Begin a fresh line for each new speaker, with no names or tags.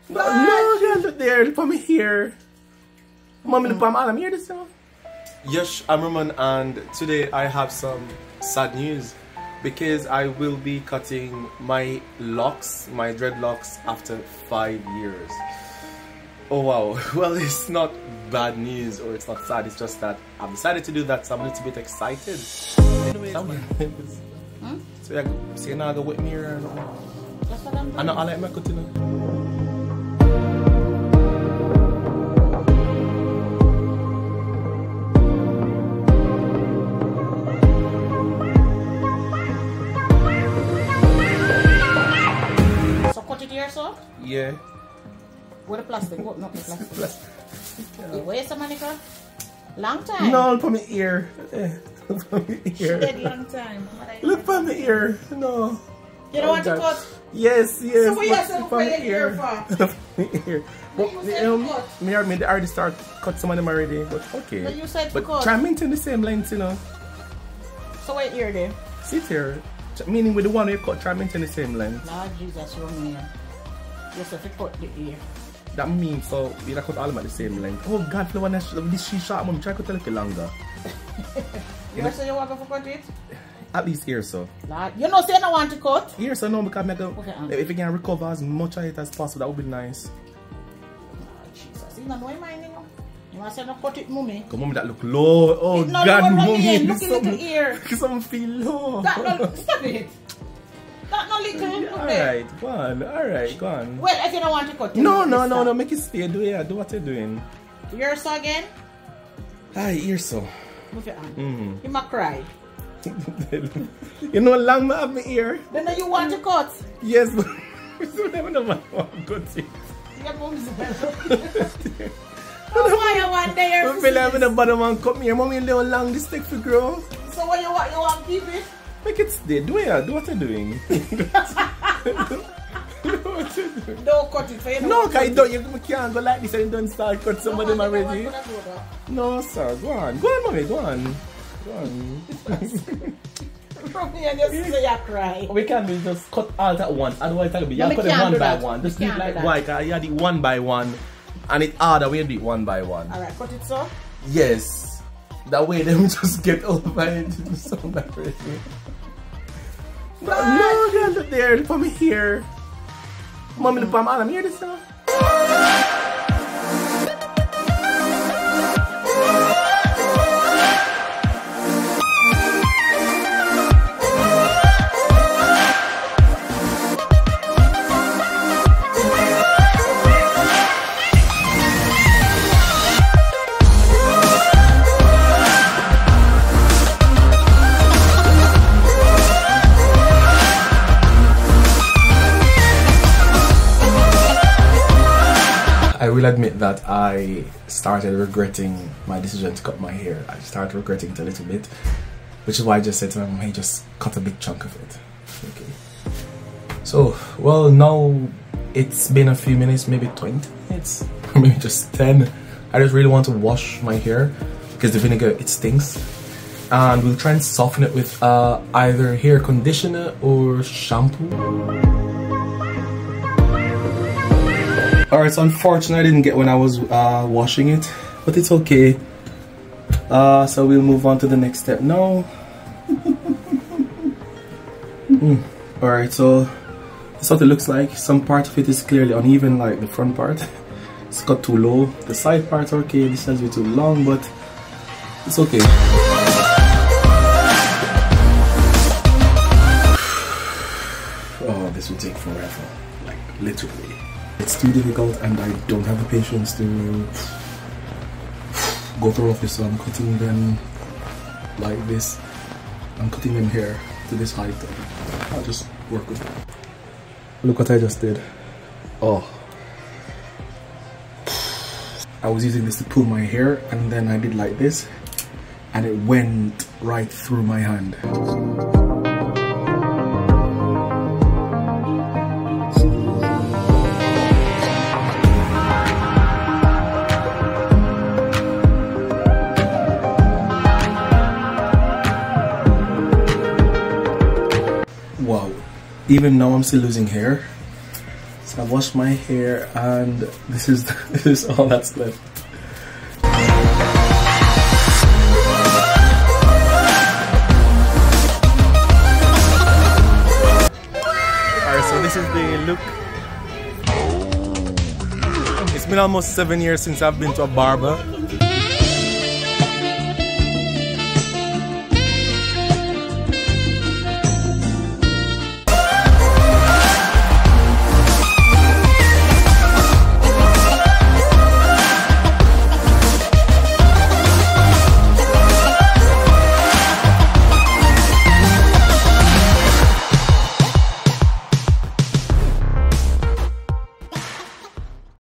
No, girl, look there. Look for me here. Mommy, look for me. I'm here this time. Yes, I'm Roman, and today I have some sad news because I will be cutting my locks, my dreadlocks, after 5 years. Oh wow. Well, it's not bad news or it's not sad, it's just that I've decided to do that, so I'm a little bit excited. Anyways, so yeah, so you're not gonna with me or no?
That's what I'm doing.
I know I like my cutting.
So cut it here, so?
Yeah.
With the plastic, what? Not the plastic. Yeah. Where's the manicure? Long time?
No, look for my ear. Look for my ear.
She did long time.
Look for my ear. No.
You don't want to cut?
Yes, yes.
So what you say look for your ear for?
Ear. But me already start cut some of them already, but okay.
But you said to
but
cut.
try maintain the same length, you know.
So what ear there?
Sit here. Meaning with the one you cut, try maintain the same length.
Lord Jesus, you're me. You have to cut the ear.
That means so you cut all of them at the same length. Oh God, the one that this she shot, mom, try to cut a little longer.
You say you want to cut it?
At least here, so.
Lord, you know, say you don't want to cut.
Here, so no, because
Okay,
if you can recover as much of it as possible, that would be nice.
Oh, Jesus, you don't know mine, you know. You want to say no cut it, mommy?
Come, mommy, that look low. Oh
no,
God,
mommy,
mommy,
look at the ear.
Something feel low.
That no, stop it. That no little.
Alright, go on. Alright, go on.
Well, if you don't want to cut it.
No, make it stay. Do what you're doing.
Ear so again?
Aye, ear so.
Move your hand. You might cry.
You know, long I have my ear.
Then you want to cut?
Yes, but you never know what I want to cut it.
Your mom's why you want there?
I feel like I'm in the one cut me here. Mommy, little long this stick for grow.
So what you want to keep it?
Make it stay. Do what you're doing.
Don't cut it for you.
No, because you can't go like this and don't start cut some of them already. No, sir. Go on. Go on, mommy. Go on. Go on.
From here, just say you cry.
We can't just cut all at once. Otherwise, it'll be you cut it one by one. Just do it like why? Because you had it one by one. And it's harder when you do it one by one.
Alright, cut it so?
Yes. That way, them just get over it. So already. No, girl, look there. Look for me here. Mommy, look for me. I'm here this time. I will admit that I started regretting my decision to cut my hair. I started regretting it a little bit, which is why I just said to my mom, hey, just cut a big chunk of it. Okay. So, well, now it's been a few minutes, maybe 20 minutes, maybe just 10. I just really want to wash my hair because the vinegar, it stinks. And we'll try and soften it with either hair conditioner or shampoo. Alright, so unfortunately I didn't get when I was washing it, but it's okay. So we'll move on to the next step now. Alright, so this is what it looks like. Some part of it is clearly uneven, like the front part. It's got too low. The side part's okay, this has been too long, but it's okay. Oh, this will take forever, like literally. It's too difficult and I don't have the patience to go through office, so I'm cutting them like this. I'm cutting them here to this height. I'll just work with it. Look what I just did. Oh. I was using this to pull my hair and then I did like this and it went right through my hand. Wow, even now I'm still losing hair. I washed my hair, and this is this is all that's left. Alright, so this is the look. It's been almost 7 years since I've been to a barber.